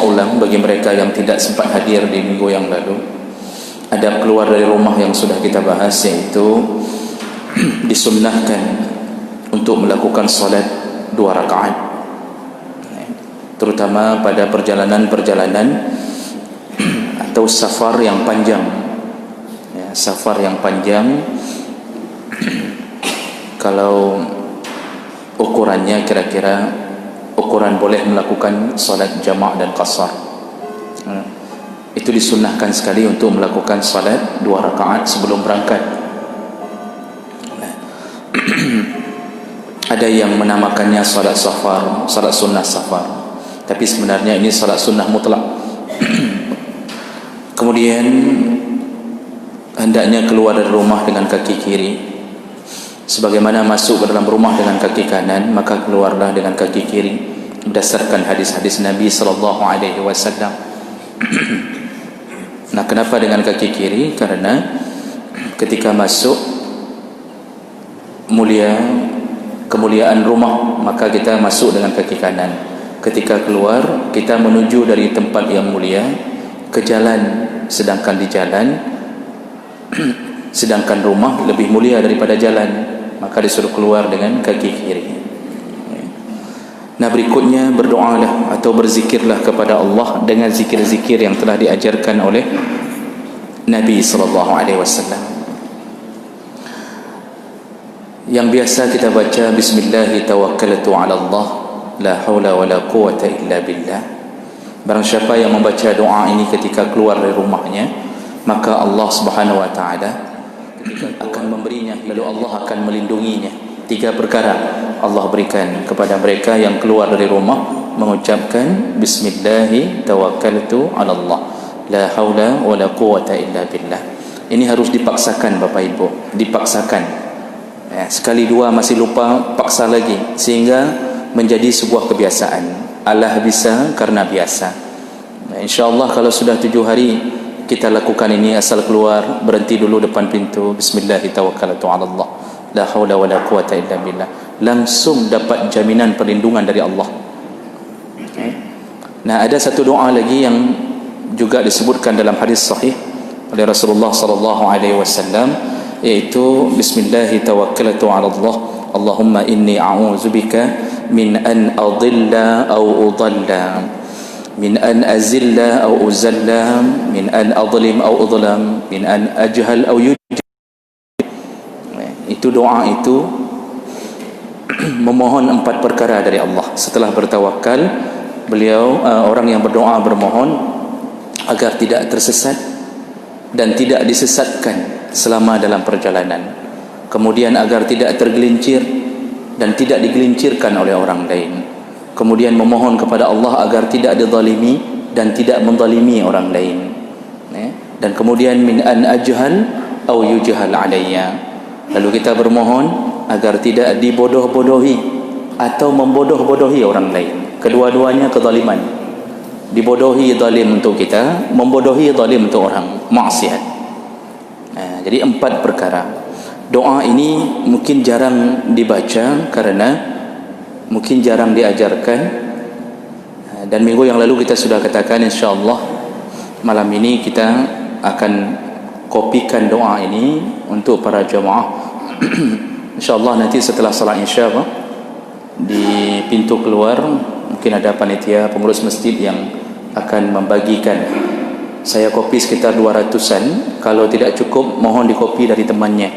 ulang bagi mereka yang tidak sempat hadir di minggu yang lalu. Adab keluar dari rumah yang sudah kita bahas, yaitu disunnahkan untuk melakukan solat 2 rakaat, terutama pada perjalanan-perjalanan atau safar yang panjang. Safar yang panjang, kalau ukurannya kira-kira ukuran boleh melakukan solat jamak dan qasar, itu disunnahkan sekali untuk melakukan solat 2 rakaat sebelum berangkat. Ada yang menamakannya solat safar, solat sunnah safar, tapi sebenarnya ini solat sunnah mutlak. Kemudian hendaknya keluar dari rumah dengan kaki kiri, sebagaimana masuk ke dalam rumah dengan kaki kanan, maka keluarlah dengan kaki kiri berdasarkan hadis-hadis Nabi sallallahu alaihi wasallam. Nah, kenapa dengan kaki kiri? Karena ketika masuk kemuliaan rumah, maka kita masuk dengan kaki kanan. Ketika keluar, kita menuju dari tempat yang mulia ke jalan, sedangkan di jalan sedangkan rumah lebih mulia daripada jalan, maka disuruh keluar dengan kaki kiri. Nah, berikutnya berdoalah atau berzikirlah kepada Allah dengan zikir-zikir yang telah diajarkan oleh Nabi sallallahu alaihi wasallam. Yang biasa kita baca, bismillahi tawakkaltu ala Allah la haula wala quwata illa billah. Barang siapa yang membaca doa ini ketika keluar dari rumahnya, maka Allah Subhanahu wa taala akan memberinya, lalu Allah akan melindunginya. 3 perkara Allah berikan kepada mereka yang keluar dari rumah mengucapkan bismillahi tawakkaltu ala Allah la haula wala quwata illa billah. Ini harus dipaksakan Bapak Ibu, dipaksakan. Sekali dua masih lupa, paksa lagi, sehingga menjadi sebuah kebiasaan. Allah bisa karena biasa. InsyaAllah kalau sudah 7 hari kita lakukan ini, asal keluar berhenti dulu depan pintu, bismillahi tawakkaltu ala Allah la haula wala quwata illa billah, langsung dapat jaminan perlindungan dari Allah. Nah, ada satu doa lagi yang juga disebutkan dalam hadis sahih oleh Rasulullah sallallahu alaihi wasallam, yaitu bismillahi tawakkaltu ala Allah Allahumma inni a'udzubika min an adilla aw udalla, min an azilla aw uzalla, min an adlim aw udlam, min an ajhal aw yujhal. Itu doa itu memohon 4 perkara dari Allah. Setelah bertawakal, beliau orang yang berdoa bermohon agar tidak tersesat dan tidak disesatkan selama dalam perjalanan, kemudian agar tidak tergelincir dan tidak digelincirkan oleh orang lain, kemudian memohon kepada Allah agar tidak dizalimi dan tidak menzalimi orang lain, dan kemudian min an ajhal au yujhal alayya. Lalu kita bermohon agar tidak dibodoh-bodohi atau membodoh-bodohi orang lain. Kedua-duanya kezaliman. Dibodohi zalim untuk kita, membodohi zalim untuk orang, maksiat. Jadi 4 perkara. Doa ini mungkin jarang dibaca karena mungkin jarang diajarkan. Dan minggu yang lalu kita sudah katakan, insyaAllah malam ini kita akan kopikan doa ini untuk para jemaah. InsyaAllah nanti setelah salat isya di pintu keluar mungkin ada panitia pengurus masjid yang akan membagikan. Saya kopi sekitar 200-an. Kalau tidak cukup, mohon dikopi dari temannya,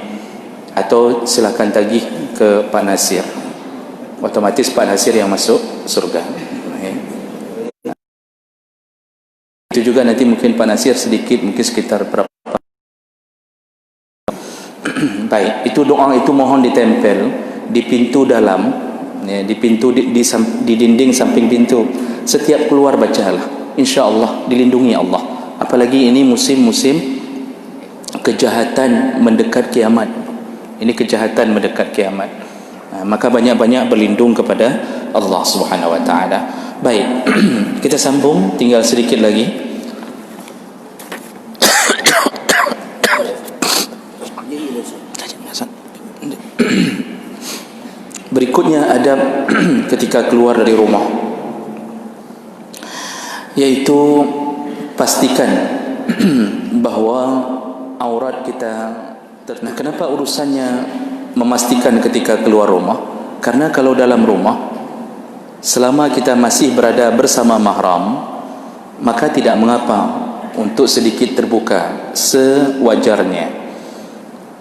atau silakan tagih ke Pak Nasir. Otomatis Pak Nasir yang masuk surga. Itu juga nanti mungkin Pak Nasir sedikit, mungkin sekitar berapa. Baik, itu doa itu mohon ditempel di pintu dalam, di pintu di dinding samping pintu. Setiap keluar bacalah, insyaAllah dilindungi Allah. Apalagi ini musim-musim kejahatan mendekat kiamat. Ini kejahatan mendekat kiamat. Maka banyak-banyak berlindung kepada Allah Subhanahu wa taala. Baik, kita sambung, tinggal sedikit lagi. Berikutnya adab ketika keluar dari rumah. yaitu pastikan bahawa aurat kita Nah, kenapa urusannya memastikan ketika keluar rumah? Karena kalau dalam rumah, selama kita masih berada bersama mahram, maka tidak mengapa untuk sedikit terbuka sewajarnya.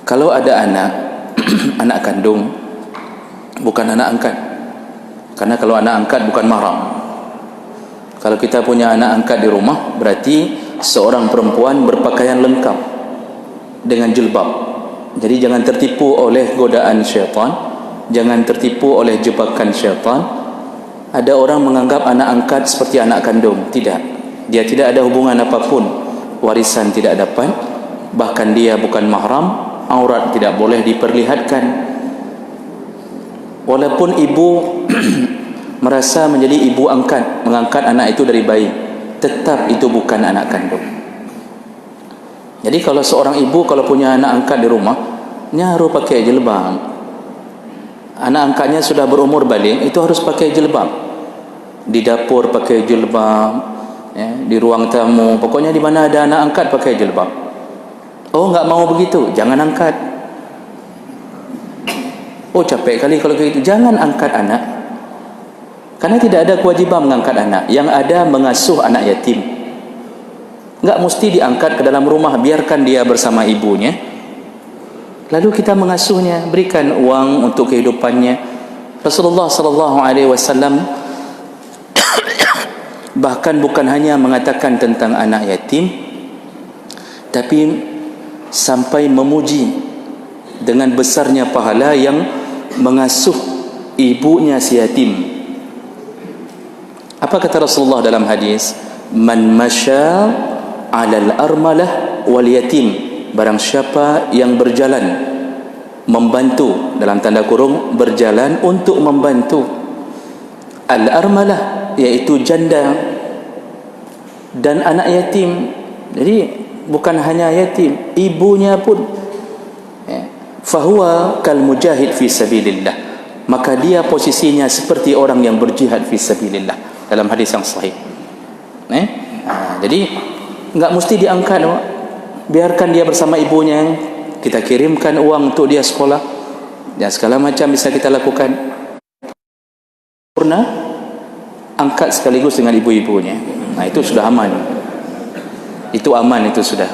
Kalau ada anak anak kandung, bukan anak angkat. Karena kalau anak angkat bukan mahram. Kalau kita punya anak angkat di rumah, berarti seorang perempuan berpakaian lengkap dengan jilbab. Jadi jangan tertipu oleh godaan syaitan, jangan tertipu oleh jebakan syaitan. Ada orang menganggap anak angkat seperti anak kandung. Tidak, dia tidak ada hubungan apapun, warisan tidak dapat, bahkan dia bukan mahram, aurat tidak boleh diperlihatkan. Walaupun ibu merasa menjadi ibu angkat, mengangkat anak itu dari bayi, tetap itu bukan anak kandung. Jadi kalau seorang ibu kalau punya anak angkat di rumah, harus pakai jilbab. Anak angkatnya sudah berumur balik, itu harus pakai jilbab. Di dapur pakai jilbab, ya, di ruang tamu, pokoknya di mana ada anak angkat pakai jilbab. Oh, enggak mau begitu, jangan angkat. Oh, capek kali kalau begitu, jangan angkat anak. Karena tidak ada kewajiban mengangkat anak. Yang ada mengasuh anak yatim. Enggak mesti diangkat ke dalam rumah, biarkan dia bersama ibunya. Lalu kita mengasuhnya, berikan uang untuk kehidupannya. Rasulullah sallallahu alaihi wasallam bahkan bukan hanya mengatakan tentang anak yatim, tapi sampai memuji dengan besarnya pahala yang mengasuh ibunya si yatim. Apa kata Rasulullah dalam hadis? Man masya 'alal armalah wal yatim, barang siapa yang berjalan membantu, dalam tanda kurung berjalan untuk membantu al-armalah, yaitu janda dan anak yatim. Jadi bukan hanya yatim, ibunya pun, fahuwa kal mujahid fi sabilillah, maka dia posisinya seperti orang yang berjihad fi sabilillah, dalam hadis yang sahih. Jadi enggak mesti diangkat, biarkan dia bersama ibunya. Kita kirimkan uang untuk dia sekolah dan segala macam bisa kita lakukan. Pernah angkat sekaligus dengan ibu-ibunya. Nah, itu sudah aman. Itu aman, itu sudah.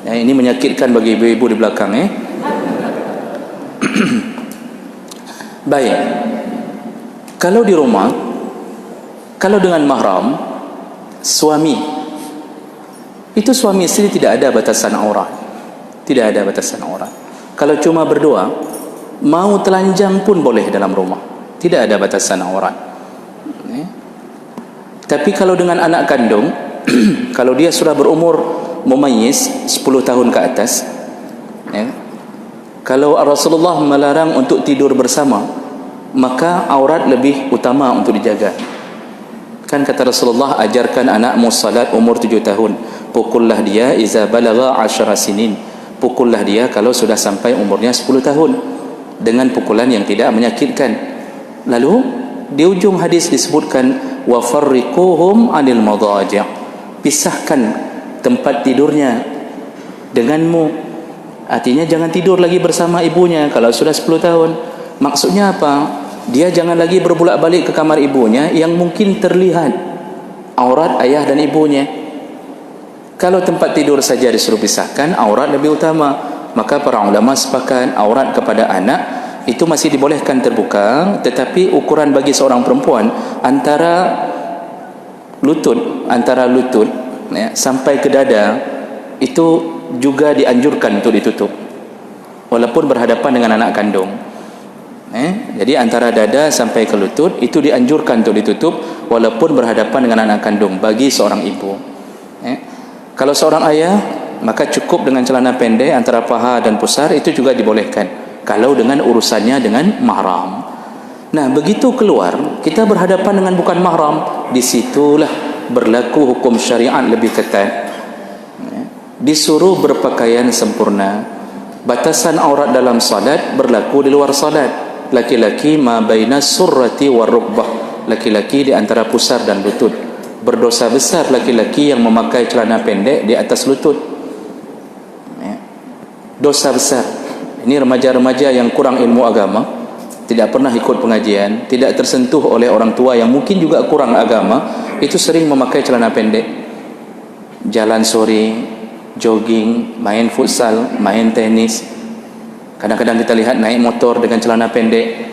Ini menyakitkan bagi ibu-ibu di belakang, Baik. Kalau di rumah, kalau dengan mahram, suami, itu suami istri tidak ada batasan aurat. Tidak ada batasan aurat. Kalau cuma berdoa, mau telanjang pun boleh dalam rumah. Tidak ada batasan aurat. Tapi kalau dengan anak kandung, kalau dia sudah berumur mumayyiz 10 tahun ke atas, kalau Rasulullah melarang untuk tidur bersama, maka aurat lebih utama untuk dijaga. Kan kata Rasulullah, ajarkan anakmu salat umur 7 tahun. Pukullah dia iza balagha 10 sinin. Pukullah dia kalau sudah sampai umurnya 10 tahun dengan pukulan yang tidak menyakitkan. Lalu di ujung hadis disebutkan wa farriquhum 'anil madaji'. Pisahkan tempat tidurnya denganmu. Artinya jangan tidur lagi bersama ibunya kalau sudah 10 tahun. Maksudnya apa? Dia jangan lagi berbulak-balik ke kamar ibunya yang mungkin terlihat aurat ayah dan ibunya. Kalau tempat tidur saja disuruh pisahkan, aurat lebih utama. Maka para ulama sepakat aurat kepada anak itu masih dibolehkan terbuka, tetapi ukuran bagi seorang perempuan antara lutut sampai ke dada itu juga dianjurkan untuk ditutup, walaupun berhadapan dengan anak kandung. Jadi antara dada sampai ke lutut itu dianjurkan untuk ditutup, walaupun berhadapan dengan anak kandung bagi seorang ibu. Kalau seorang ayah, maka cukup dengan celana pendek antara paha dan pusar, itu juga dibolehkan kalau dengan urusannya dengan mahram. Nah, begitu keluar, kita berhadapan dengan bukan mahram, disitulah berlaku hukum syariat lebih ketat. Disuruh berpakaian sempurna. Batasan aurat dalam salat berlaku di luar salat. Laki-laki ma baina surrati war rukbah, laki-laki di antara pusar dan lutut. Berdosa besar laki-laki yang memakai celana pendek di atas lutut. Dosa besar. Ini remaja-remaja yang kurang ilmu agama, tidak pernah ikut pengajian, tidak tersentuh oleh orang tua yang mungkin juga kurang agama, itu sering memakai celana pendek. Jalan sore, jogging, main futsal, main tenis. Kadang-kadang kita lihat naik motor dengan celana pendek.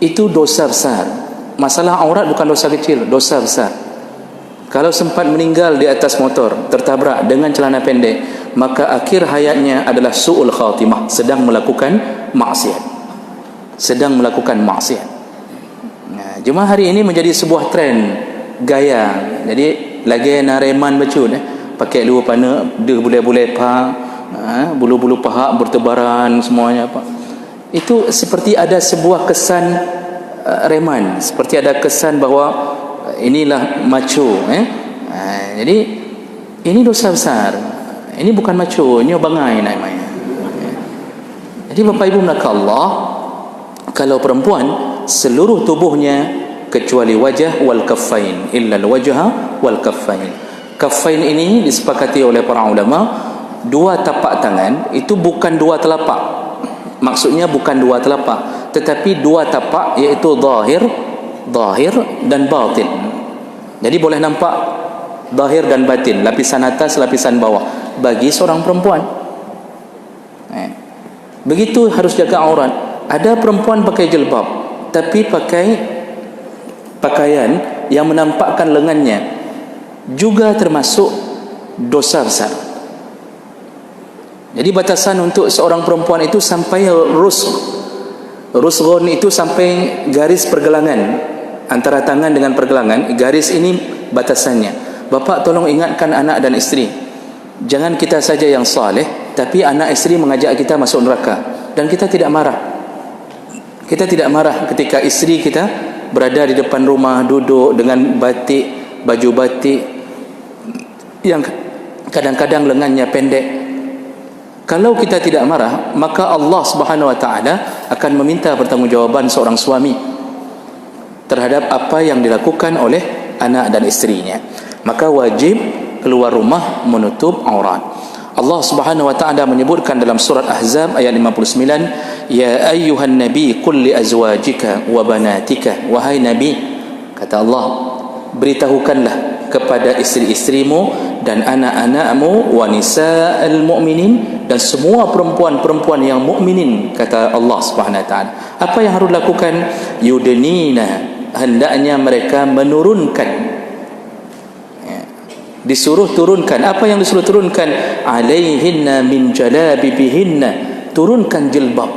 Itu dosa besar. Masalah aurat bukan dosa kecil, dosa besar. Kalau sempat meninggal di atas motor, tertabrak dengan celana pendek, maka akhir hayatnya adalah su'ul khatimah, sedang melakukan maksiat. Sedang melakukan maksiat. Nah, cuma hari ini menjadi sebuah trend, gaya. Jadi lagi nareman becut, pakai luar pana, dia boleh-boleh bulu-bulu paha bertebaran semuanya apa. Itu seperti ada sebuah kesan reman, seperti ada kesan bahawa inilah macho. Jadi ini dosa besar. Ini bukan macho, ini bangai namanya. Jadi Bapak Ibu melakukan Allah, kalau perempuan seluruh tubuhnya kecuali wajah wal kaffain, illa al wajha wal kaffain. Kaffain ini disepakati oleh para ulama, dua tapak tangan itu bukan dua telapak. Maksudnya bukan dua telapak, tetapi dua tapak, iaitu zahir dan batin. Jadi boleh nampak zahir dan batin, lapisan atas, lapisan bawah bagi seorang perempuan. Begitu harus jaga aurat. Ada perempuan pakai jilbab tapi pakai pakaian yang menampakkan lengannya, juga termasuk dosa besar. Jadi batasan untuk seorang perempuan itu sampai rusghun, itu sampai garis pergelangan antara tangan dengan pergelangan. Garis ini batasannya. Bapak tolong ingatkan anak dan isteri, jangan kita saja yang saleh, tapi anak isteri mengajak kita masuk neraka, dan kita tidak marah. Kita tidak marah ketika isteri kita berada di depan rumah, duduk dengan batik, baju batik yang kadang-kadang lengannya pendek. Kalau kita tidak marah, maka Allah Subhanahu wa taala akan meminta pertanggungjawaban seorang suami terhadap apa yang dilakukan oleh anak dan isterinya. Maka wajib keluar rumah menutup aurat. Allah Subhanahu wa taala menyebutkan dalam surat Ahzab ayat 59, ya ayyuhan nabi qul li azwajika wa banatika, wahai nabi, kata Allah, beritahukanlah kepada isteri-isterimu dan anak-anakmu, wa nisa'al mu'minin, dan semua perempuan-perempuan yang mukminin, kata Allah Subhanahu wa taala. Apa yang harus dilakukan? Yudnina, hendaknya mereka menurunkan, disuruh turunkan. Apa yang disuruh turunkan? Alaihinna min jalabibihinna, turunkan jilbab.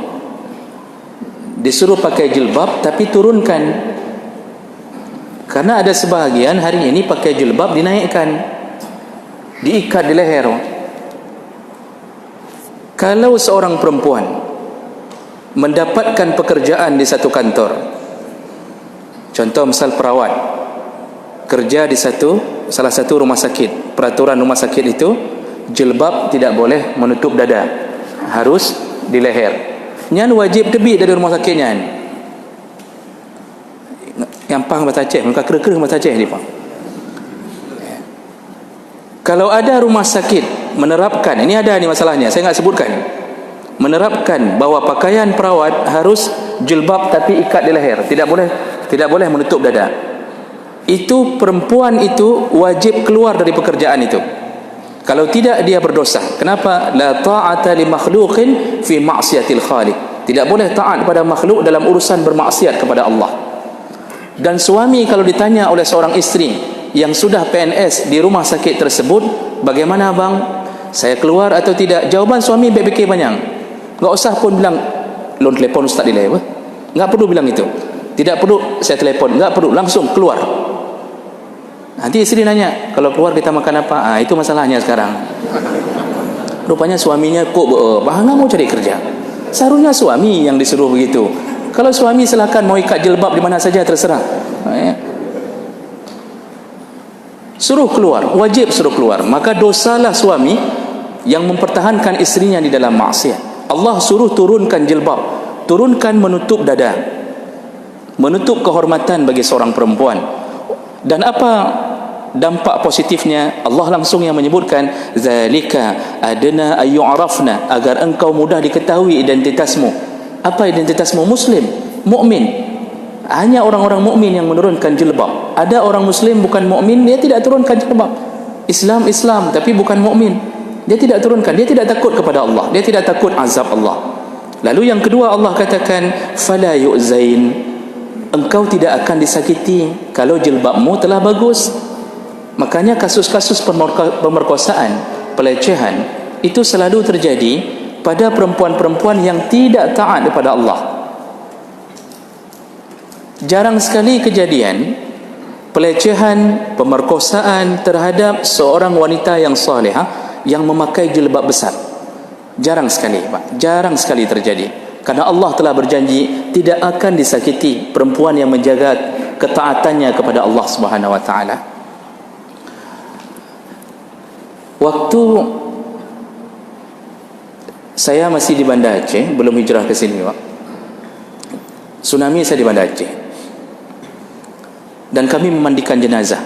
Disuruh pakai jilbab tapi turunkan. Karena ada sebahagian hari ini pakai jilbab dinaikkan, diikat di leher. Kalau seorang perempuan mendapatkan pekerjaan di satu kantor, contoh misal perawat, kerja di salah satu rumah sakit, peraturan rumah sakit itu jilbab tidak boleh menutup dada, harus di leher. Nyan wajib terbit dari rumah sakitnya. Yang pang bahasa Aceh, muka kera-kera bahasa Aceh ni, Pak. Kalau ada rumah sakit menerapkan, ini ada ni masalahnya, saya enggak sebutkan, menerapkan bahawa pakaian perawat harus jilbab tapi ikat di leher, tidak boleh menutup dada, itu perempuan itu wajib keluar dari pekerjaan itu. Kalau tidak, dia berdosa. Kenapa? La ta'ata li makhluqin fi ma'siyatil khaliq. Tidak boleh taat pada makhluk dalam urusan bermaksiat kepada Allah. Dan suami kalau ditanya oleh seorang isteri yang sudah PNS di rumah sakit tersebut, bagaimana bang, saya keluar atau tidak? Jawaban suami baik-baik banyak. Enggak usah pun bilang, lon telefon ustaz delay apa? Enggak perlu bilang itu. Tidak perlu saya telefon, enggak perlu, langsung keluar. Nanti isteri nanya, kalau keluar kita makan apa? Itu masalahnya sekarang. Rupanya suaminya kok enggak mau cari kerja. Seharusnya suami yang disuruh begitu. Kalau suami silakan mau ikat jilbab di mana saja, terserah. Suruh keluar, wajib suruh keluar. Maka dosalah suami yang mempertahankan istrinya di dalam maksiat. Allah suruh turunkan jilbab, turunkan menutup dada, menutup kehormatan bagi seorang perempuan. Dan apa dampak positifnya? Allah langsung yang menyebutkan, zalika adna ayyu'rafna, agar engkau mudah diketahui identitasmu. Apa identitasmu? Muslim, mukmin. Hanya orang-orang mukmin yang menurunkan jilbab. Ada orang muslim bukan mukmin, dia tidak turunkan jilbab. Islam tapi bukan mukmin, dia tidak turunkan. Dia tidak takut kepada Allah, dia tidak takut azab Allah. Lalu yang kedua, Allah katakan fala yu'zain, engkau tidak akan disakiti kalau jilbabmu telah bagus. Makanya kasus-kasus pemerkosaan, pelecehan itu selalu terjadi pada perempuan-perempuan yang tidak taat kepada Allah. Jarang sekali kejadian pelecehan, pemerkosaan terhadap seorang wanita yang salihah yang memakai jilbab besar. Jarang sekali, Pak. Jarang sekali terjadi. Karena Allah telah berjanji tidak akan disakiti perempuan yang menjaga ketaatannya kepada Allah Subhanahu wa taala. Waktu saya masih di Banda Aceh, belum hijrah ke sini, Pak. Tsunami saya di Banda Aceh. Dan kami memandikan jenazah.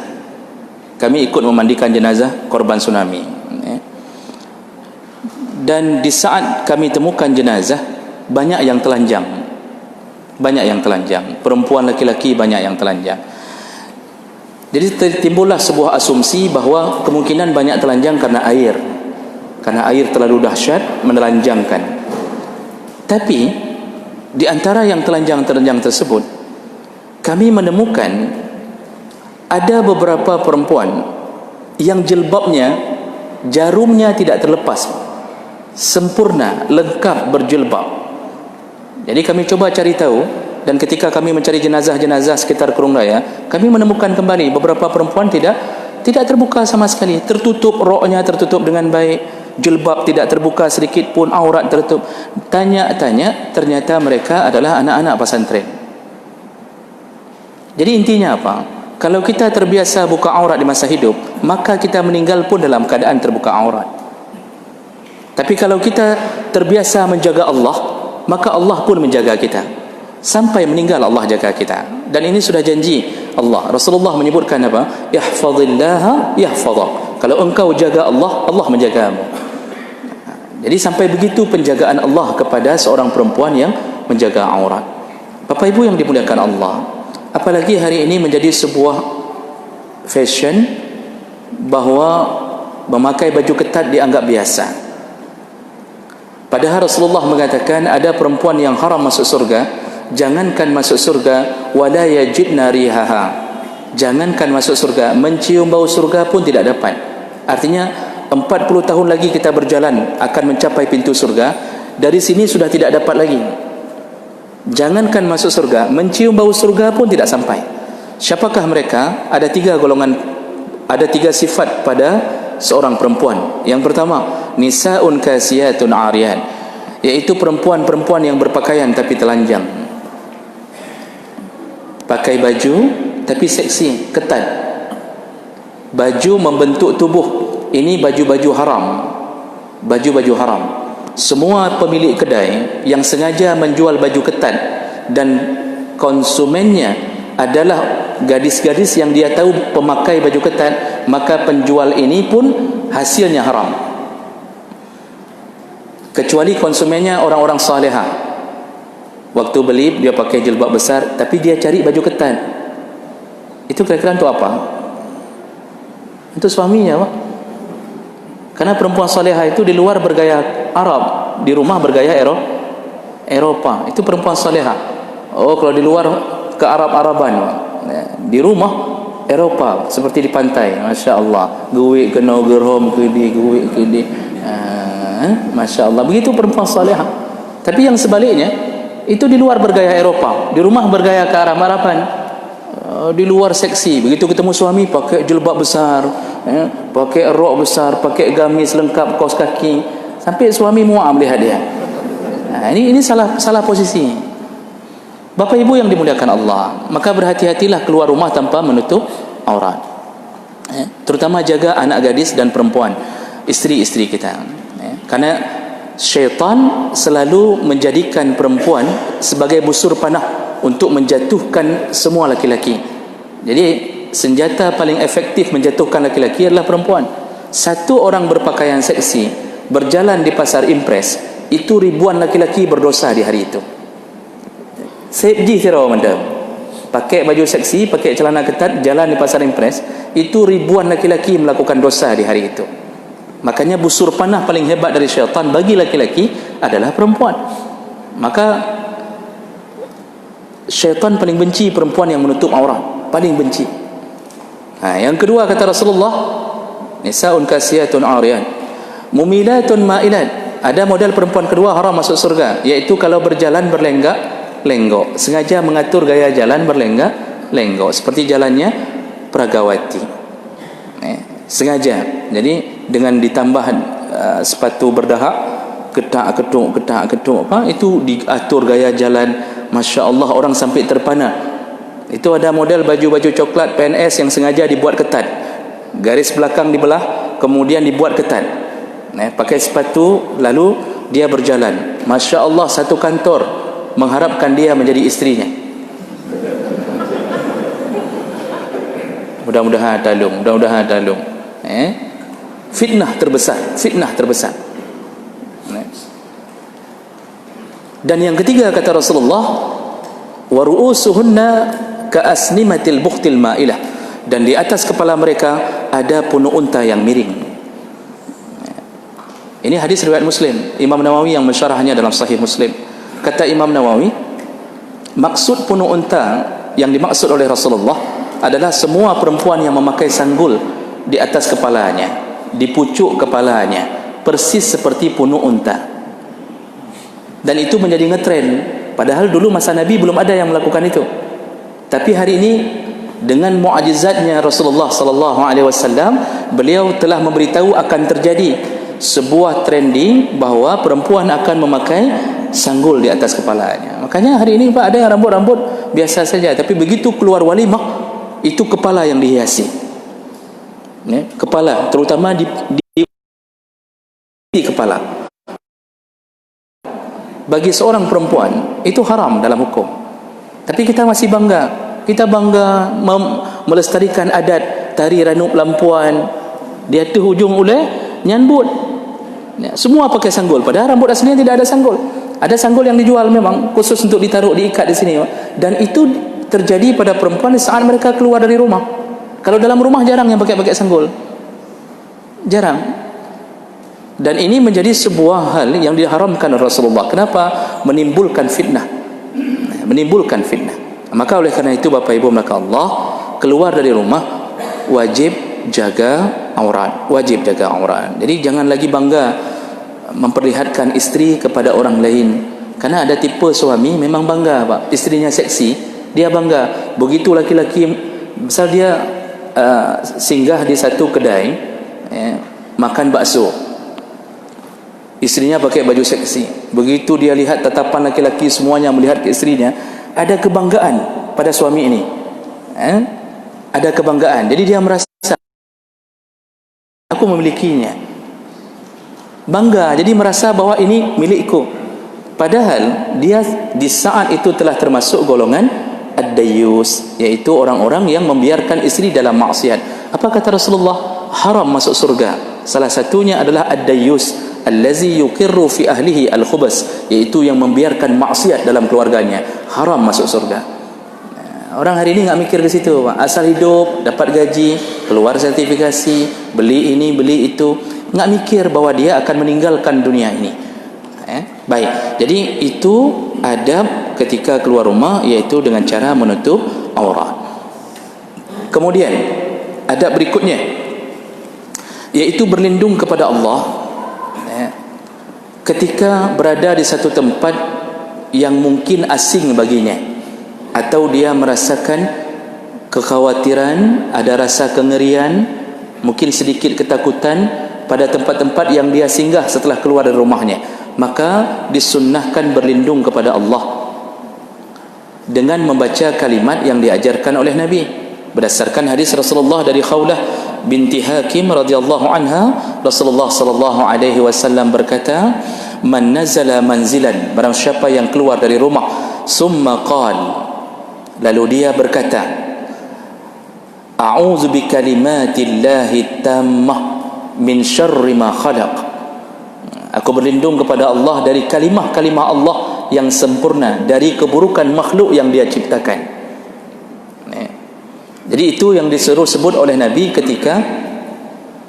Kami ikut memandikan jenazah korban tsunami. Dan di saat kami temukan jenazah, banyak yang telanjang. Banyak yang telanjang. Perempuan, laki-laki banyak yang telanjang. Jadi timbullah sebuah asumsi bahawa kemungkinan banyak telanjang karena air. Karena air terlalu dahsyat menelanjangkan. Tapi di antara yang telanjang-telanjang tersebut, kami menemukan ada beberapa perempuan yang jilbabnya, jarumnya tidak terlepas, sempurna, lengkap berjilbab. Jadi kami coba cari tahu, dan ketika kami mencari jenazah-jenazah sekitar Kurung Raya, kami menemukan kembali beberapa perempuan tidak terbuka sama sekali, tertutup roknya, tertutup dengan baik, jilbab tidak terbuka sedikit pun, aurat tertutup. Tanya-tanya, ternyata mereka adalah anak-anak pesantren. Jadi intinya apa? Kalau kita terbiasa buka aurat di masa hidup, maka kita meninggal pun dalam keadaan terbuka aurat. Tapi kalau kita terbiasa menjaga Allah, maka Allah pun menjaga kita. Sampai meninggal Allah jaga kita. Dan ini sudah janji Allah. Rasulullah menyebutkan apa? Ihfazillaha yahfazak. Kalau engkau jaga Allah, Allah menjagamu. Jadi sampai begitu penjagaan Allah kepada seorang perempuan yang menjaga aurat. Bapak Ibu yang dimuliakan Allah, apalagi hari ini menjadi sebuah fashion bahawa memakai baju ketat dianggap biasa. Padahal Rasulullah mengatakan ada perempuan yang haram masuk surga, jangankan masuk surga, wala yajidna rihaha, jangankan masuk surga, mencium bau surga pun tidak dapat. Artinya 40 tahun lagi kita berjalan akan mencapai pintu surga, dari sini sudah tidak dapat lagi. Jangankan masuk surga, mencium bau surga pun tidak sampai. Siapakah mereka? Ada 3 golongan, ada 3 sifat pada seorang perempuan. Yang pertama, nisaun kasiyatun ariyat, yaitu perempuan-perempuan yang berpakaian tapi telanjang. Pakai baju tapi seksi, ketat. Baju membentuk tubuh. Ini baju-baju haram. Baju-baju haram. Semua pemilik kedai yang sengaja menjual baju ketat dan konsumennya adalah gadis-gadis yang dia tahu pemakai baju ketat, maka penjual ini pun hasilnya haram. Kecuali konsumennya orang-orang salihah. Waktu beli dia pakai jilbab besar, tapi dia cari baju ketat. Itu kira-kira untuk apa? Untuk suaminya, Pak. Karena perempuan salihah itu di luar bergaya Arab, di rumah bergaya Eropa. Itu perempuan salihah. Oh, kalau di luar ke Arab-Araban, di rumah Eropa, seperti di pantai. Masya Allah, guwik kena gerhom ke di, guwik ke di, Masya Allah, begitu perempuan salihah. Tapi yang sebaliknya, itu di luar bergaya Eropa, di rumah bergaya ke Arab-Araban. Di luar seksi, begitu ketemu suami pakai jilbab besar, pakai rok besar, pakai gamis lengkap, kaos kaki, sampai suami muak melihat dia. Ini salah posisi. Bapak Ibu yang dimuliakan Allah, maka berhati-hatilah keluar rumah tanpa menutup aurat. Terutama jaga anak gadis dan perempuan, isteri-isteri kita. Karena syaitan selalu menjadikan perempuan sebagai busur panah untuk menjatuhkan semua laki-laki. Jadi senjata paling efektif menjatuhkan laki-laki adalah perempuan. Satu orang berpakaian seksi berjalan di pasar Impres, itu ribuan laki-laki berdosa di hari itu. Sejih sirau mandam. Pakai baju seksi, pakai celana ketat, jalan di pasar Impres, itu ribuan laki-laki melakukan dosa di hari itu. Makanya busur panah paling hebat dari syaitan bagi laki-laki adalah perempuan. Maka syaitan paling benci perempuan yang menutup aurat, paling benci. Yang kedua kata Rasulullah, nisaun kasiyatun ariyat mumilatun mailat. Ada model perempuan kedua haram masuk surga, iaitu kalau berjalan berlenggak-lenggok, sengaja mengatur gaya jalan berlenggak-lenggok seperti jalannya Pragawati. Sengaja. Jadi dengan ditambah sepatu berdahak, ketak-ketuk itu diatur gaya jalan, masya-Allah, orang sampai terpana. Itu ada model baju-baju coklat PNS yang sengaja dibuat ketat, garis belakang dibelah, kemudian dibuat ketat, pakai sepatu, lalu dia berjalan, masya-Allah, satu kantor mengharapkan dia menjadi istrinya. Mudah-mudahan talung. Fitnah terbesar. Dan yang ketiga kata Rasulullah, wa ru'usuhunna ka'asnimatil bukhtil ma'ilah, dan di atas kepala mereka ada punuk unta yang miring. Ini hadis riwayat Muslim, Imam Nawawi yang mensyarahnya dalam Sahih Muslim. Kata Imam Nawawi, maksud punuk unta yang dimaksud oleh Rasulullah adalah semua perempuan yang memakai sanggul di atas kepalanya, di pucuk kepalanya, persis seperti punuk unta. Dan itu menjadi ngetren. Padahal dulu masa Nabi belum ada yang melakukan itu. Tapi hari ini dengan mukjizatnya Rasulullah sallallahu alaihi wasallam, beliau telah memberitahu akan terjadi sebuah trending bahawa perempuan akan memakai sanggul di atas kepalanya. Makanya hari ini Pak, ada yang rambut biasa saja, tapi begitu keluar walimah, itu kepala yang dihiasi. Kepala, terutama di kepala. Bagi seorang perempuan itu haram dalam hukum. Tapi kita masih bangga. Kita bangga melestarikan adat tari ranup lampuan. Di atas hujung ulai nyambut. Semua pakai sanggul. Padahal rambut aslinya tidak ada sanggul. Ada sanggul yang dijual memang khusus untuk ditaruh, diikat di sini. Dan itu terjadi pada perempuan di saat mereka keluar dari rumah. Kalau dalam rumah jarang yang pakai sanggul. Jarang. Dan ini menjadi sebuah hal yang diharamkan oleh Rasulullah. Kenapa? Menimbulkan fitnah. Maka oleh karena itu Bapak Ibu maka Allah, keluar dari rumah wajib jaga aurat. Jadi jangan lagi bangga memperlihatkan istri kepada orang lain. Karena ada tipe suami memang bangga Pak, istrinya seksi, dia bangga. Begitu laki-laki, misal dia singgah di satu kedai makan bakso, istrinya pakai baju seksi. Begitu dia lihat tatapan laki-laki semuanya melihat ke istrinya, ada kebanggaan pada suami ini. Ada kebanggaan. Jadi dia merasa aku memilikinya. Bangga. Jadi merasa bahwa ini milikku. Padahal dia di saat itu telah termasuk golongan ad-dayyus, yaitu orang-orang yang membiarkan istri dalam maksiat. Apa kata Rasulullah? Haram masuk surga. Salah satunya adalah ad-dayyus allazi yuqirru fi ahlihi al-khubas, yaitu yang membiarkan maksiat dalam keluarganya. Haram masuk surga. Orang hari ini enggak mikir ke situ, Pak. Asal hidup, dapat gaji, keluar sertifikasi, beli ini, beli itu, enggak mikir bahwa dia akan meninggalkan dunia ini. Baik. Jadi itu adab ketika keluar rumah, yaitu dengan cara menutup aurat. Kemudian adab berikutnya yaitu berlindung kepada Allah ketika berada di satu tempat yang mungkin asing baginya, atau dia merasakan kekhawatiran, ada rasa kengerian, mungkin sedikit ketakutan pada tempat-tempat yang dia singgah setelah keluar dari rumahnya. Maka disunnahkan berlindung kepada Allah dengan membaca kalimat yang diajarkan oleh Nabi berdasarkan hadis Rasulullah dari Khawlah binti Hakim radhiyallahu anha. Rasulullah sallallahu alaihi wasallam berkata, man nazala manzilan, barang siapa yang keluar dari rumah, summa qala, lalu dia berkata, a'udzu bikalimatillahi tammah min syarri ma khalaq. Aku berlindung kepada Allah dari kalimah-kalimah Allah yang sempurna, dari keburukan makhluk yang Dia ciptakan. Jadi itu yang disuruh sebut oleh Nabi ketika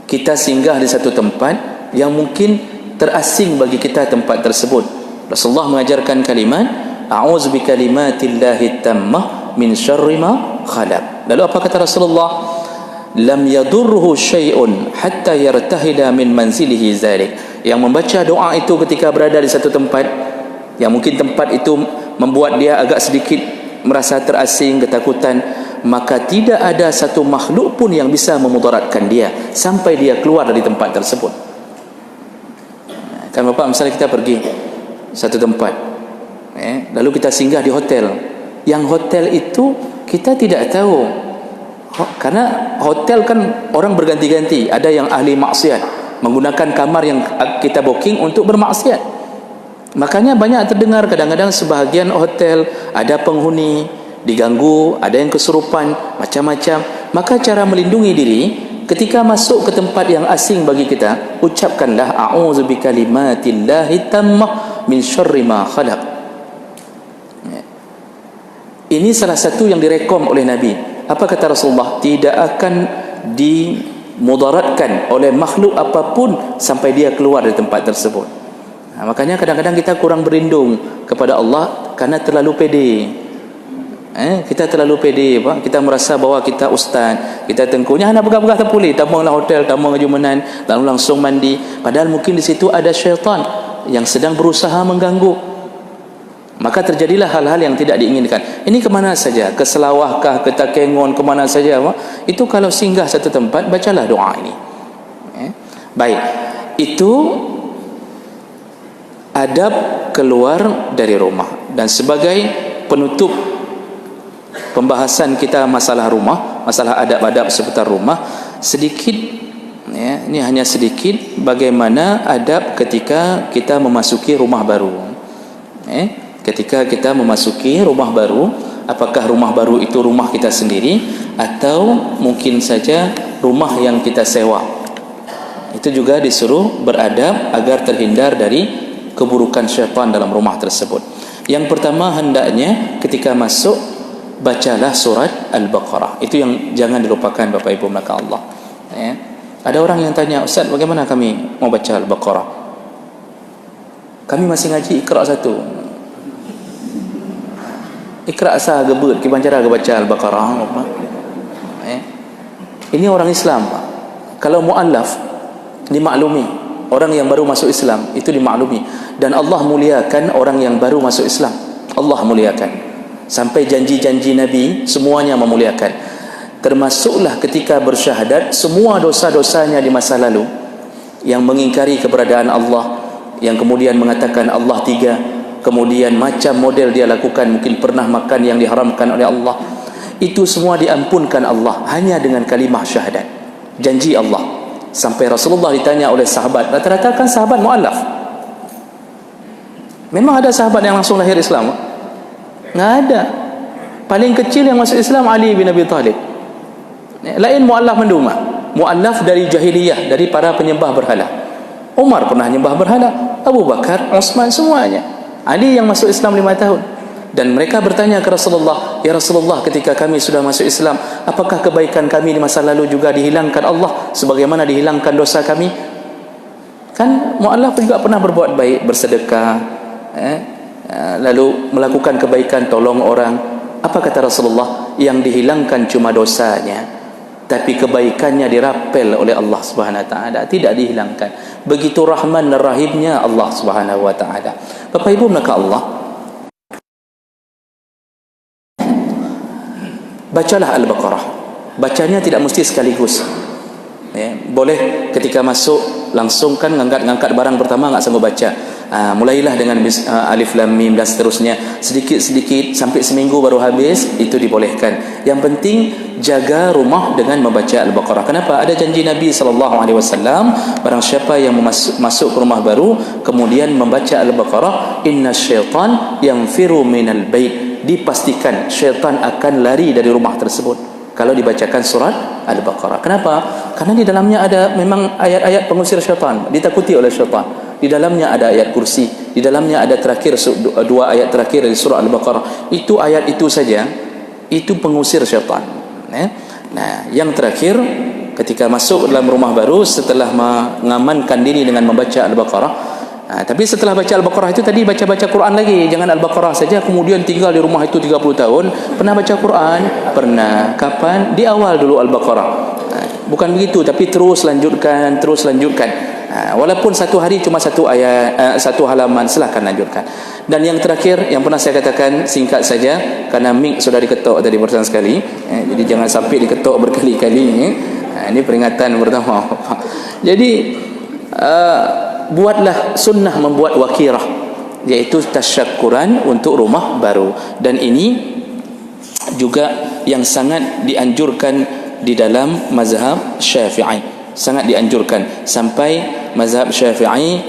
kita singgah di satu tempat yang mungkin terasing bagi kita tempat tersebut. Rasulullah mengajarkan kalimat a'udzu bikalimatillahi tammah min syarri ma khalaq. Lalu apa kata Rasulullah? Lam yadurruhu syai'un hatta yartahila min manzilihi zalik. Yang membaca doa itu ketika berada di satu tempat yang mungkin tempat itu membuat dia agak sedikit merasa terasing, ketakutan, maka tidak ada satu makhluk pun yang bisa memudaratkan dia sampai dia keluar dari tempat tersebut. Kan Bapak, misalnya kita pergi satu tempat, lalu kita singgah di hotel. Yang hotel itu kita tidak tahu, karena hotel kan orang berganti-ganti. Ada yang ahli maksiat, menggunakan kamar yang kita booking untuk bermaksiat. Makanya banyak terdengar kadang-kadang sebahagian hotel ada penghuni diganggu, ada yang kesurupan, macam-macam. Maka cara melindungi diri ketika masuk ke tempat yang asing bagi kita, ucapkanlah a'udzu bikalimatillahi tammah min syarri ma khalaq. Ini salah satu yang direkom oleh Nabi. Apa kata Rasulullah? Tidak akan dimudaratkan oleh makhluk apapun sampai dia keluar dari tempat tersebut. Makanya kadang-kadang kita kurang berlindung kepada Allah karena terlalu pede. Kita terlalu pede, Pak. Kita merasa bahawa kita ustaz, kita tengkunya nak pegang-pegang terpulih, tamulah hotel, tamu kejumanan, lalu langsung mandi. Padahal mungkin di situ ada syaitan yang sedang berusaha mengganggu. Maka terjadilah hal-hal yang tidak diinginkan. Ini kemana saja? Ke Selawahkah, ke Takengon, kemana saja, Pak? Itu kalau singgah satu tempat, bacalah doa ini. Baik. Itu adab keluar dari rumah. Dan sebagai penutup pembahasan kita masalah rumah, masalah adab-adab seputar rumah, sedikit ini hanya sedikit bagaimana adab ketika kita memasuki rumah baru. Ketika kita memasuki rumah baru, apakah rumah baru itu rumah kita sendiri atau mungkin saja rumah yang kita sewa. Itu juga disuruh beradab agar terhindar dari keburukan syaitan dalam rumah tersebut. Yang pertama, hendaknya ketika masuk bacalah surat Al-Baqarah. Itu yang jangan dilupakan Bapak Ibu maka Allah. Ada orang yang tanya, Ustaz, bagaimana kami mau baca Al-Baqarah? Kami masih ngaji Iqra 1. Iqra sah gebut kiban cara baca Al-Baqarah. Ini orang Islam, Pak. Kalau muallaf dimaklumi, orang yang baru masuk Islam itu dimaklumi, dan Allah muliakan orang yang baru masuk Islam. Allah muliakan. Sampai janji-janji Nabi semuanya memuliakan. Termasuklah ketika bersyahadat semua dosa-dosanya di masa lalu, yang mengingkari keberadaan Allah, yang kemudian mengatakan Allah tiga, kemudian macam model dia lakukan, mungkin pernah makan yang diharamkan oleh Allah, itu semua diampunkan Allah hanya dengan kalimah syahadat, janji Allah. Sampai Rasulullah ditanya oleh sahabat, rata-rata kan sahabat mu'allaf. Memang ada sahabat yang langsung lahir Islam? Nggak ada. Paling kecil yang masuk Islam Ali bin Abi Thalib. Lain mu'allaf menduma, mu'allaf dari jahiliyah, dari para penyembah berhala. Umar pernah menyembah berhala, Abu Bakar, Utsman, semuanya. Ali yang masuk Islam 5 tahun. Dan mereka bertanya ke Rasulullah, ya Rasulullah, ketika kami sudah masuk Islam, apakah kebaikan kami di masa lalu juga dihilangkan Allah sebagaimana dihilangkan dosa kami? Kan mu'allaf juga pernah berbuat baik, bersedekah, lalu melakukan kebaikan, tolong orang. Apa kata Rasulullah? Yang dihilangkan cuma dosanya, tapi kebaikannya dirapel oleh Allah Subhanahu wa taala, tidak dihilangkan. Begitu rahman dan rahimnya Allah Subhanahu wa taala. Bapak Ibu maka Allah, bacalah Al-Baqarah. Bacanya tidak mesti sekaligus. Boleh ketika masuk langsung kan ngangkat barang pertama nggak sanggup baca. Mulailah dengan alif lam mim dan seterusnya, sedikit-sedikit sampai seminggu baru habis, itu dibolehkan. Yang penting jaga rumah dengan membaca Al-Baqarah. Kenapa? Ada janji Nabi SAW, barang siapa yang masuk ke rumah baru kemudian membaca Al-Baqarah, inna syaitan yanfiru minal bait, dipastikan syaitan akan lari dari rumah tersebut. kalau dibacakan surat Al-Baqarah. Kenapa? Karena di dalamnya ada memang ayat-ayat pengusir syaitan, ditakuti oleh syaitan. Di dalamnya ada ayat kursi, di dalamnya ada terakhir dua ayat terakhir dari surah Al-Baqarah. Itu ayat itu saja, itu pengusir syaitan. Nah, yang terakhir ketika masuk dalam rumah baru setelah mengamankan diri dengan membaca Al-Baqarah. Tapi setelah baca Al-Baqarah itu tadi baca-baca Quran lagi. Jangan Al-Baqarah saja kemudian tinggal di rumah itu 30 tahun. Pernah baca Quran? Pernah. Kapan? Di awal dulu Al-Baqarah. Bukan begitu, tapi terus lanjutkan. Walaupun satu hari cuma satu ayat, satu halaman, silahkan lanjutkan. Dan yang terakhir yang pernah saya katakan, singkat saja karena mic sudah diketuk tadi bersama sekali. Jadi jangan sampai diketuk berkali-kali. Ini peringatan pertama. Jadi buatlah sunnah membuat wakirah, iaitu tasyakkuran untuk rumah baru. Dan ini juga yang sangat dianjurkan di dalam mazhab Syafi'i, sangat dianjurkan. Sampai mazhab Syafi'i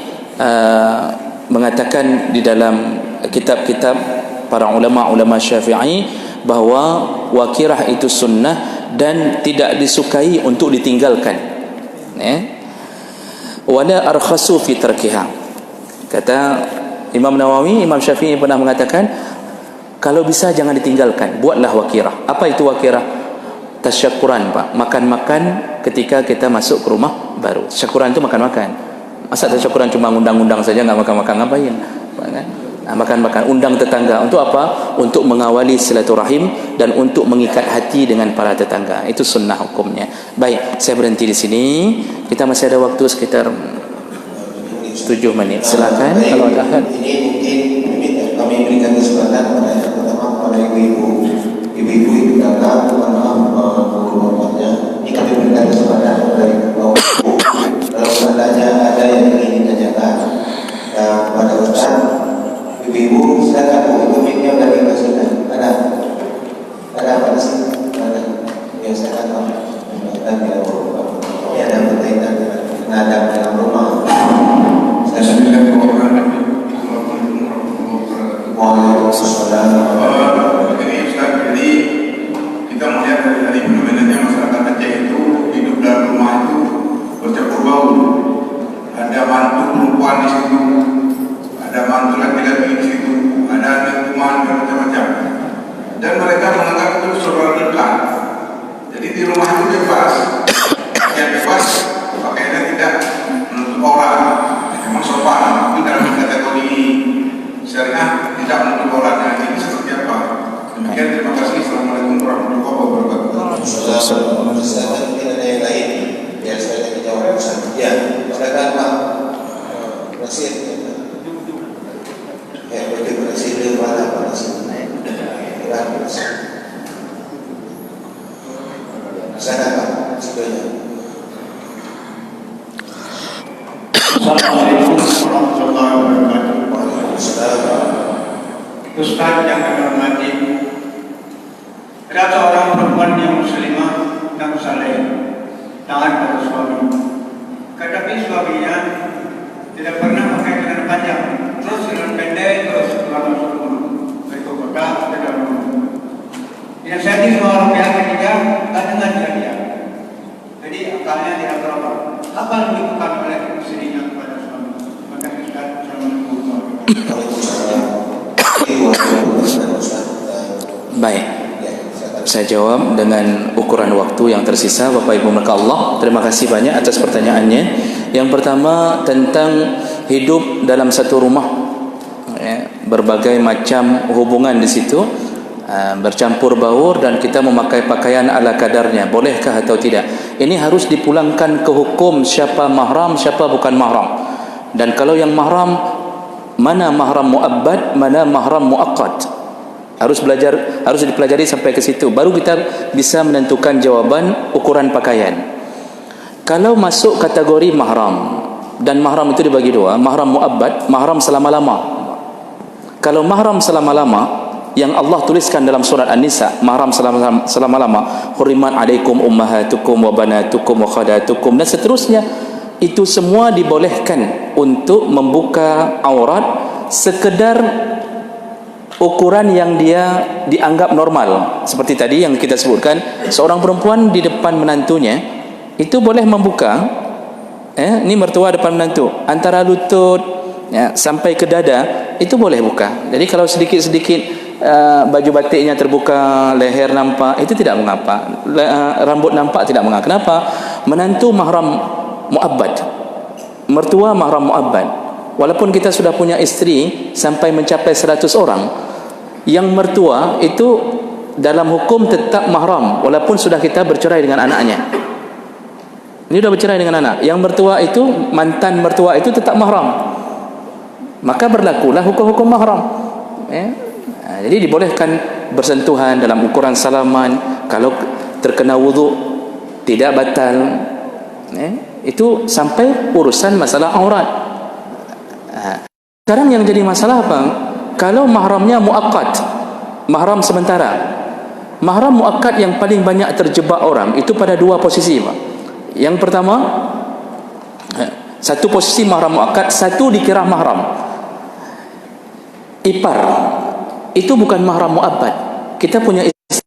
mengatakan di dalam kitab-kitab para ulama-ulama Syafi'i bahawa wakirah itu sunnah dan tidak disukai untuk ditinggalkan. Wala arkhasu fi tarkiha. Kata Imam Nawawi, Imam Syafi'i pernah mengatakan kalau bisa jangan ditinggalkan, buatlah wakirah. Apa itu wakirah? Tasyakkuran, Pak. Makan-makan ketika kita masuk ke rumah baru. Tasyakkuran itu makan-makan. Masa tasyakkuran cuma undang-undang saja, enggak makan-makan, ngapain? Makan-makan, undang tetangga. Untuk apa? Untuk mengawali silaturahim dan untuk mengikat hati dengan para tetangga. Itu sunnah hukumnya. Baik, saya berhenti di sini. Kita masih ada waktu sekitar 7 menit. Silakan kalau ada hal. Ini mungkin kami berikan kesempatan kepada yang pertama kepada ibu-ibu itu datang, bapaknya. Ini kami berikan kesempatan kepada ibu-ibu. Kalau seandainya ada yang ingin ditanyakan kepada Ustaz, ibu-ibu silakan. Bu, mic-nya sudah dikasihkan. Ada apa sih? Ya saya tahu. Ini ada berkaitan dengan pengadaan dalam rumah. Jadi kita melihat dari fenomenanya masyarakat Aceh itu hidup dalam rumah itu bercampur bau. Ada mantu perempuan di situ, ada mantu laki-laki di situ, ada anak teman dan macam-macam. Dan mereka menganggap itu saudara dekat. Jadi di rumah itu bebas, yang bebas pakaiannya tidak menutup orang, memang sopan. Tapi dalam kategori syariah tidak menutup orang. Nah, ini seperti apa? Demikian, terima kasih. Assalamualaikum warahmatullahi wabarakatuh. Silakan, mungkin ada yang lain biar saya dijawab. Ya, silakan Pak Nasir. Ya, bagi Presiden mana Pak Nasir? Silakan Pak, sebelumnya. Assalamualaikum warahmatullahi wabarakatuh. Waalaikumsalam. Ustaz yang kami hormati, ada seorang perempuan yang muslimah yang saleh, taat pada suami. Tetapi suaminya tidak pernah pakai celana panjang, terus celana pendek, terus keluar masuk rumah, baik ke kota atau ke dalam rumah. Yang saya di luar pihak ketiga, tak dengar dia. Jadi akalnya tidak berubah. Apa yang dilakukan oleh istrinya kepada suami? Maka Ustaz, assalamualaikum warahmatullahi wabarakatuh. Baik, saya jawab dengan ukuran waktu yang tersisa. Bapak Ibu mereka Allah, terima kasih banyak atas pertanyaannya. Yang pertama tentang hidup dalam satu rumah, berbagai macam hubungan di situ, bercampur baur dan kita memakai pakaian ala kadarnya, bolehkah atau tidak? Ini harus dipulangkan ke hukum siapa mahram, siapa bukan mahram. Dan kalau yang mahram, mana mahram muabbad, mana mahram muaqqad. Harus belajar, harus dipelajari sampai ke situ, baru kita bisa menentukan jawaban ukuran pakaian. Kalau masuk kategori mahram, dan mahram itu dibagi dua, mahram muabbad, mahram selama-lama. Kalau mahram selama-lama yang Allah tuliskan dalam surat An-Nisa, mahram selama-lama, hurimat alaikum ummahatukum wa banatukum wa khadatukum, dan seterusnya, itu semua dibolehkan untuk membuka aurat sekedar ukuran yang dia dianggap normal. Seperti tadi yang kita sebutkan, seorang perempuan di depan menantunya itu boleh membuka, ini mertua depan menantu, antara lutut sampai ke dada itu boleh buka. Jadi kalau sedikit-sedikit baju batiknya terbuka, leher nampak, itu tidak mengapa. Rambut nampak tidak mengapa. Kenapa? Menantu mahram muabbad, mertua mahram muabbad. Walaupun kita sudah punya istri sampai mencapai 100 orang, yang mertua itu dalam hukum tetap mahram walaupun sudah kita bercerai dengan anaknya. Ini sudah bercerai dengan anak. Yang mertua itu, mantan mertua itu tetap mahram. Maka berlakulah hukum-hukum mahram. Jadi dibolehkan bersentuhan dalam ukuran salaman. Kalau terkena wuduk tidak batal. Itu sampai urusan masalah aurat. Sekarang yang jadi masalah apa? Kalau mahramnya muakkad, mahram sementara. Mahram muakkad yang paling banyak terjebak orang itu pada dua posisi, Pak. Yang pertama, satu posisi mahram muakkad, satu dikira mahram. Ipar itu bukan mahram muabbad. Kita punya istri,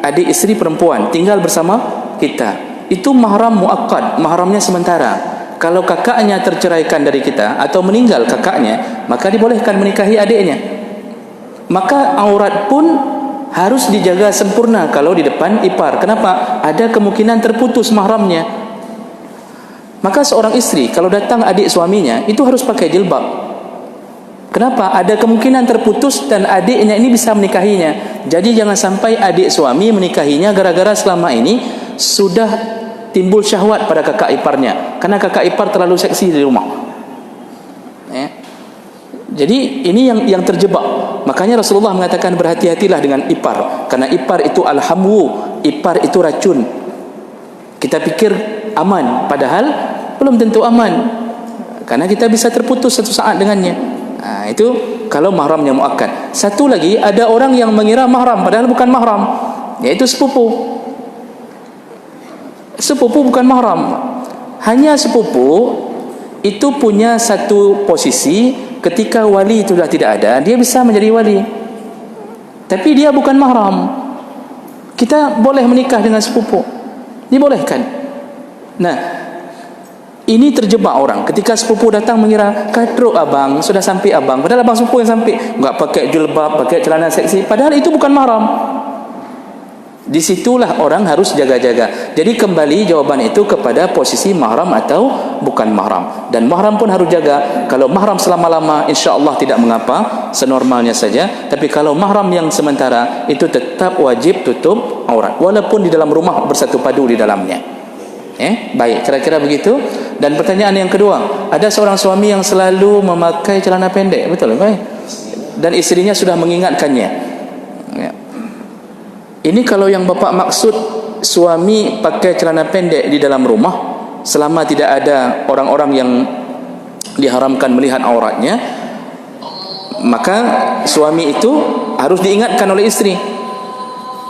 adik istri perempuan tinggal bersama kita, itu mahram muakkad, mahramnya sementara. Kalau kakaknya terceraikan dari kita atau meninggal kakaknya, maka dibolehkan menikahi adiknya. Maka aurat pun harus dijaga sempurna kalau di depan ipar. Kenapa? Ada kemungkinan terputus mahramnya. Maka seorang istri kalau datang adik suaminya itu harus pakai jilbab. Kenapa? Ada kemungkinan terputus dan adiknya ini bisa menikahinya. Jadi jangan sampai adik suami menikahinya gara-gara selama ini sudah timbul syahwat pada kakak iparnya, karena kakak ipar terlalu seksi di rumah. Jadi ini yang terjebak. Makanya Rasulullah mengatakan berhati-hatilah dengan ipar, karena ipar itu alhamwu, ipar itu racun. Kita pikir aman, padahal belum tentu aman, karena kita bisa terputus satu saat dengannya. Itu kalau mahramnya muakkad. Satu lagi, ada orang yang mengira mahram padahal bukan mahram, yaitu sepupu. Sepupu bukan mahram. Hanya sepupu itu punya satu posisi, ketika wali itu sudah tidak ada, dia bisa menjadi wali. Tapi dia bukan mahram. Kita boleh menikah dengan sepupu, dibolehkan. Nah, ini terjebak orang. Ketika sepupu datang mengira kadruk abang, sudah sampai abang, padahal abang sepupu yang sampai, enggak pakai jilbab, pakai celana seksi, padahal itu bukan mahram. Disitulah orang harus jaga-jaga. Jadi kembali jawaban itu kepada posisi mahram atau bukan mahram. Dan mahram pun harus jaga. Kalau mahram selama-lama, insya-Allah tidak mengapa, senormalnya saja. Tapi kalau mahram yang sementara, itu tetap wajib tutup aurat, walaupun di dalam rumah bersatu padu di dalamnya. Baik, kira-kira begitu. Dan pertanyaan yang kedua, ada seorang suami yang selalu memakai celana pendek, betul kan? Dan istrinya sudah mengingatkannya. Ini kalau yang bapak maksud suami pakai celana pendek di dalam rumah selama tidak ada orang-orang yang diharamkan melihat auratnya, maka suami itu harus diingatkan oleh istri.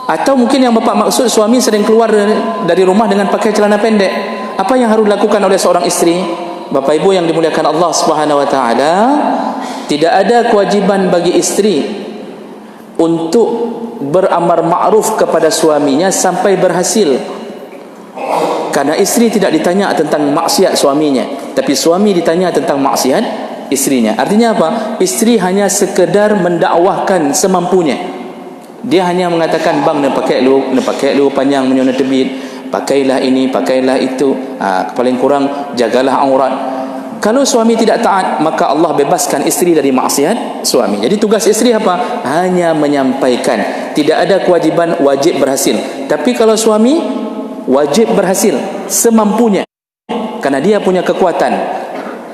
Atau mungkin yang bapak maksud suami sering keluar dari rumah dengan pakai celana pendek. Apa yang harus dilakukan oleh seorang istri? Bapak ibu yang dimuliakan Allah Subhanahu wa taala, tidak ada kewajiban bagi istri untuk beramar ma'ruf kepada suaminya sampai berhasil. Karena istri tidak ditanya tentang maksiat suaminya, tapi suami ditanya tentang maksiat istrinya. Artinya apa? Istri hanya sekedar mendakwahkan semampunya. Dia hanya mengatakan, bang, nak pakai lu panjang menyona tebit, pakailah ini, pakailah itu, paling kurang jagalah aurat. Kalau suami tidak taat, maka Allah bebaskan istri dari maksiat suami. Jadi tugas istri apa? Hanya menyampaikan. Tidak ada kewajiban wajib berhasil. Tapi kalau suami wajib berhasil semampunya, karena dia punya kekuatan.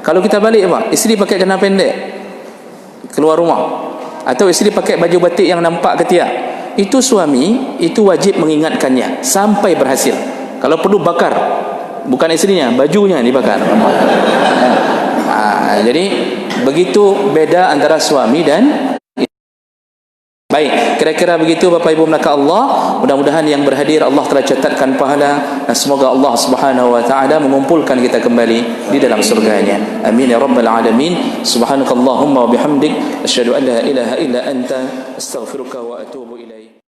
Kalau kita balik apa? Istri pakai celana pendek keluar rumah, atau istri pakai baju batik yang nampak ketiak, itu suami itu wajib mengingatkannya sampai berhasil. Kalau perlu bakar, bukan istrinya, bajunya dibakar. Jadi begitu beda antara suami dan istri. Baik, kira-kira begitu Bapak Ibu melaka Allah. Mudah-mudahan yang berhadir Allah telah catatkan pahala, dan semoga Allah Subhanahu wa taala mengumpulkan kita kembali di dalam surganya. Amin ya rabbal alamin. Subhanakallahumma wa bihamdik asyhadu an la ilaha illa anta astaghfiruka wa atubu ilaik.